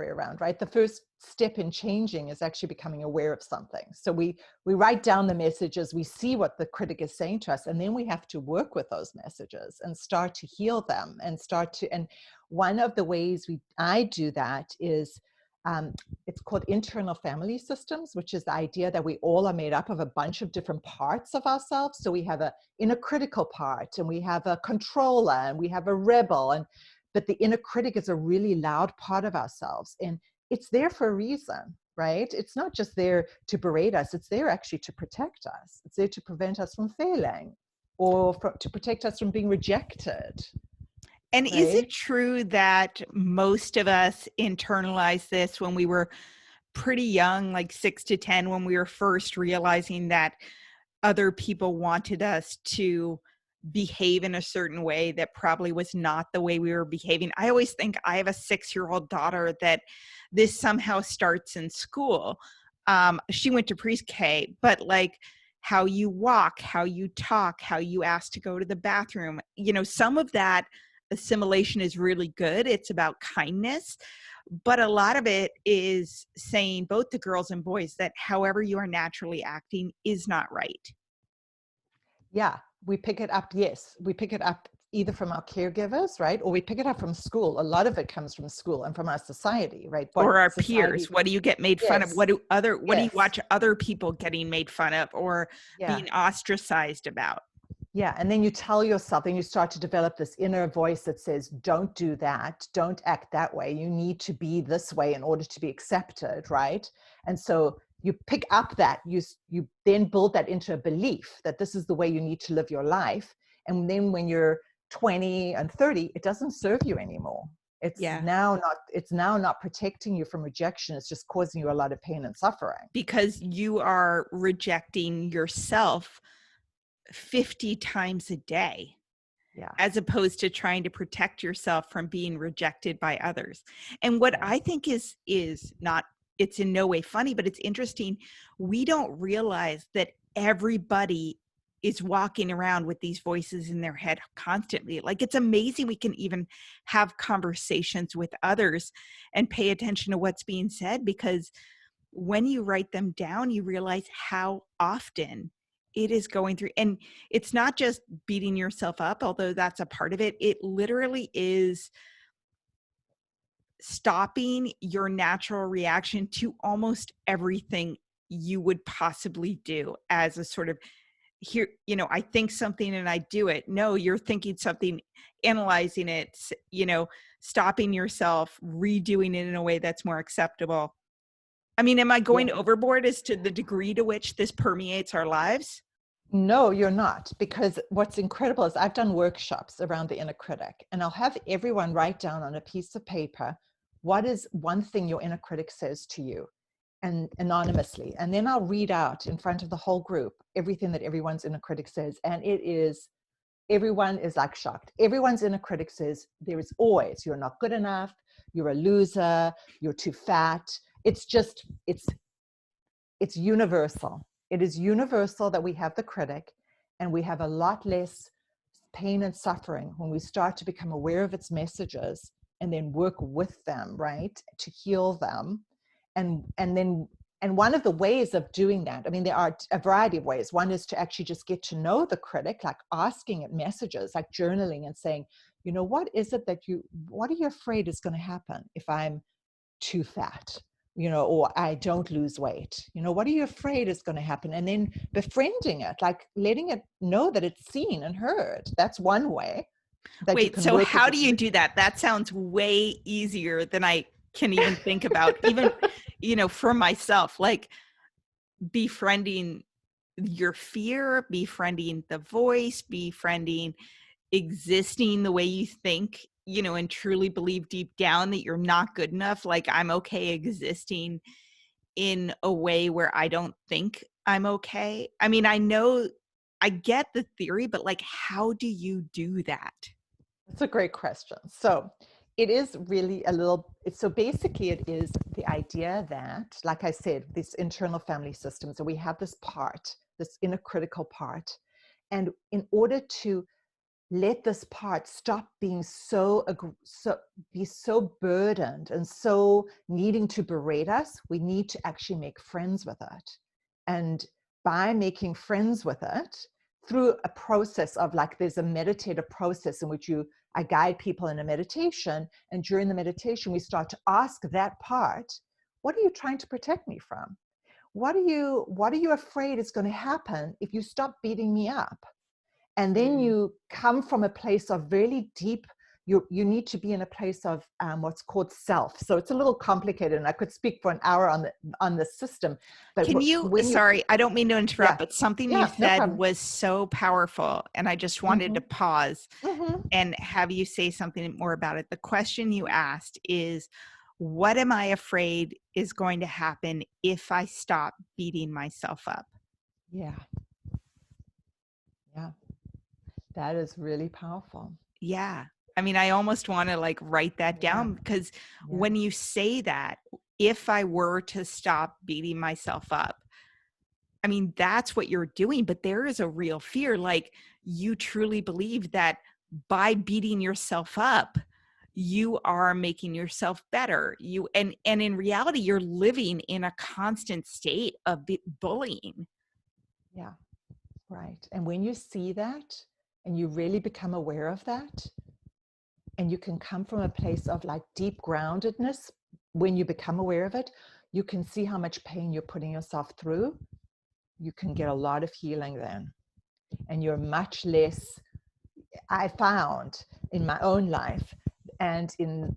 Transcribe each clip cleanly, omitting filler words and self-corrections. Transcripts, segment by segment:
around, right? The first step in changing is actually becoming aware of something. So we write down the messages, we see what the critic is saying to us, and then we have to work with those messages and start to heal them and and one of the ways I do that is it's called internal family systems, which is the idea that we all are made up of a bunch of different parts of ourselves. So we have a inner critical part, and we have a controller, and we have a rebel, but the inner critic is a really loud part of ourselves, and it's there for a reason, right? It's not just there to berate us. It's there actually to protect us. It's there to prevent us from failing, or to protect us from being rejected. And right? Is it true that most of us internalized this when we were pretty young, like 6 to 10, when we were first realizing that other people wanted us to behave in a certain way that probably was not the way we were behaving? I always think, I have a 6-year-old daughter, that this somehow starts in school. She went to pre-K, but like how you walk, how you talk, how you ask to go to the bathroom, some of that assimilation is really good. It's about kindness. But a lot of it is saying, both to girls and boys, that however you are naturally acting is not right. Yeah, we pick it up. Yes, we pick it up either from our caregivers, right? Or we pick it up from school. A lot of it comes from school and from our society, right? Or our peers. What do you get made fun of? What do you watch other people getting made fun of or being ostracized about? Yeah, and then you tell yourself, and you start to develop this inner voice that says, don't do that, don't act that way, you need to be this way in order to be accepted, right? And so you pick up that, you then build that into a belief that this is the way you need to live your life. And then when you're 20 and 30, it doesn't serve you anymore. It's now not protecting you from rejection. It's just causing you a lot of pain and suffering. Because you are rejecting yourself 50 times a day. Yeah. As opposed to trying to protect yourself from being rejected by others. And what I think is not, it's in no way funny, but it's interesting. We don't realize that everybody is walking around with these voices in their head constantly. Like, it's amazing we can even have conversations with others and pay attention to what's being said, because when you write them down, you realize how often it is going through. And it's not just beating yourself up, although that's a part of it. It literally is stopping your natural reaction to almost everything you would possibly do as a sort of, here, I think something and I do it. No, you're thinking something, analyzing it, stopping yourself, redoing it in a way that's more acceptable. I mean, am I going overboard as to the degree to which this permeates our lives? No, you're not, because what's incredible is I've done workshops around the inner critic, and I'll have everyone write down on a piece of paper, what is one thing your inner critic says to you, and anonymously. And then I'll read out in front of the whole group everything that everyone's inner critic says. And everyone is like shocked. Everyone's inner critic says, there is always, you're not good enough, you're a loser, you're too fat. It's universal. It is universal that we have the critic, and we have a lot less pain and suffering when we start to become aware of its messages and then work with them, right, to heal them. And one of the ways of doing that, I mean, there are a variety of ways. One is to actually just get to know the critic, like asking it messages, like journaling and saying, what is it what are you afraid is going to happen if I'm too fat? Or I don't lose weight. What are you afraid is going to happen? And then befriending it, like letting it know that it's seen and heard. That's one way. Wait, so how do you do that? That sounds way easier than I can even think about, even, for myself, like befriending your fear, befriending the voice, befriending existing the way you think, and truly believe deep down that you're not good enough. Like, I'm okay existing in a way where I don't think I'm okay. I mean, I get the theory, but like, how do you do that? That's a great question. So it is really so basically it is the idea that, like I said, this internal family system, so we have this part, this inner critical part. And in order to let this part stop being be so burdened and so needing to berate us. We need to actually make friends with it. And by making friends with it through a process of, like, there's a meditative process in which I guide people in a meditation. And during the meditation, we start to ask that part, what are you trying to protect me from? What are you afraid is going to happen if you stop beating me up? And then you come from a place of really deep, you need to be in a place of what's called self. So it's a little complicated, and I could speak for an hour on the system. But Can you, when sorry, I don't mean to interrupt, yeah, but something you yeah, no said problem. was so powerful. And I just wanted to Mm-hmm. pause Mm-hmm. and have you say something more about it. The question you asked is, what am I afraid is going to happen if I stop beating myself up? Yeah. Yeah. That is really powerful. Yeah. I mean, I almost want to like write that Yeah. down, because Yeah. when you say that, if I were to stop beating myself up, I mean, that's what you're doing, but there is a real fear. Like, you truly believe that by beating yourself up, you are making yourself better. And in reality, you're living in a constant state of bullying. Yeah. Right. And when you see that and you really become aware of that, and you can come from a place of like deep groundedness, when you become aware of it, you can see how much pain you're putting yourself through. You can get a lot of healing then. And you're much less, I found in my own life and in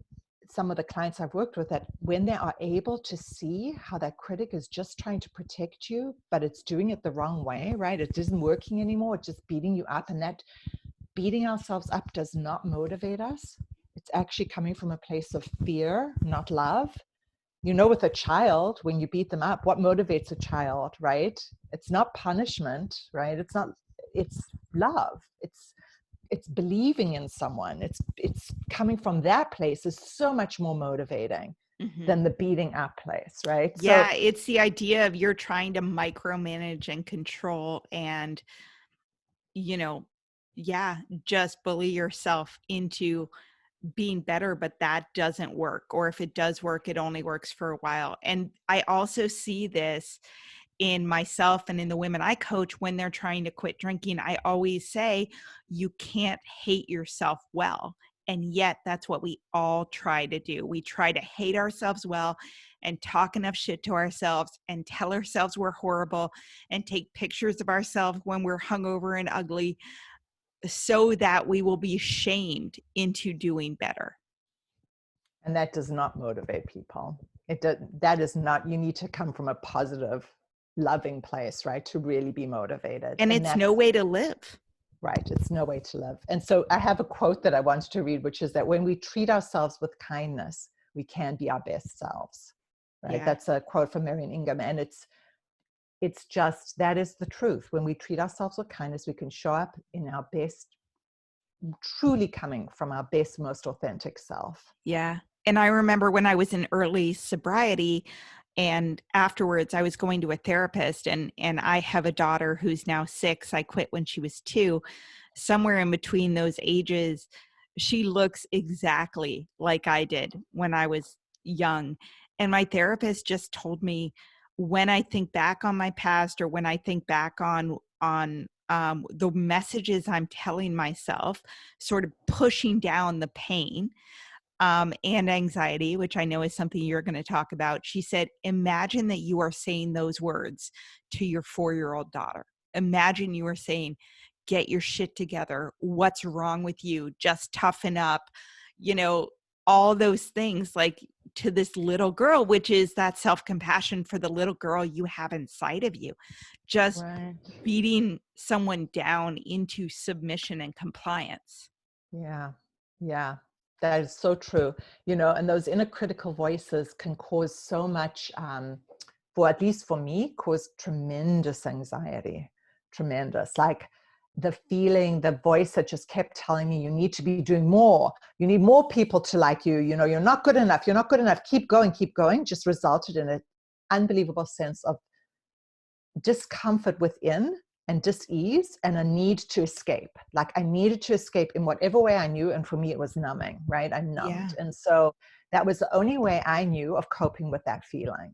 some of the clients I've worked with, that when they are able to see how that critic is just trying to protect you, but it's doing it the wrong way, right? It isn't working anymore. It's just beating you up. And that beating ourselves up does not motivate us. It's actually coming from a place of fear, not love. You know, with a child, when you beat them up, what motivates a child, right? It's not punishment, right? It's love. It's believing in someone. It's coming from that place is so much more motivating than the beating up place, right? So Yeah, it's the idea of you're trying to micromanage and control and, just bully yourself into being better, but that doesn't work. Or if it does work, it only works for a while. And I also see this in myself and in the women I coach when they're trying to quit drinking. I always say, you can't hate yourself well. And yet that's what we all try to do. We try to hate ourselves well and talk enough shit to ourselves and tell ourselves we're horrible and take pictures of ourselves when we're hungover and ugly, so that we will be shamed into doing better. and that does not motivate people. That is not, you need to come from a positive, loving place, right? To really be motivated. And it's no way to live. Right. It's no way to live. And so I have a quote that I wanted to read, which is that when we treat ourselves with kindness, we can be our best selves. Right. Yeah. That's a quote from Marian Ingham. And it's just, that is the truth. When we treat ourselves with kindness, we can show up in our best, truly coming from our best, most authentic self. Yeah. And I remember when I was in early sobriety and afterwards I was going to a therapist, and I have a daughter who's now 6. I quit when she was 2. Somewhere in between those ages, she looks exactly like I did when I was young. And my therapist just told me, when I think back on my past, or when I think back on the messages I'm telling myself, sort of pushing down the pain and anxiety, which I know is something you're going to talk about. She said, imagine that you are saying those words to your 4-year-old daughter. Imagine you are saying, get your shit together. What's wrong with you? Just toughen up. All those things, like, to this little girl, which is that self-compassion for the little girl you have inside of you. Just Right. beating someone down into submission and compliance. Yeah. Yeah. That is so true. And those inner critical voices can cause so much, for at least for me, cause tremendous anxiety, tremendous. Like the voice that just kept telling me, you need to be doing more. You need more people to like you. You're not good enough. You're not good enough. Keep going, just resulted in an unbelievable sense of discomfort within and dis-ease and a need to escape. Like I needed to escape in whatever way I knew. And for me, it was numbing, right? I numbed. Yeah. And so that was the only way I knew of coping with that feeling.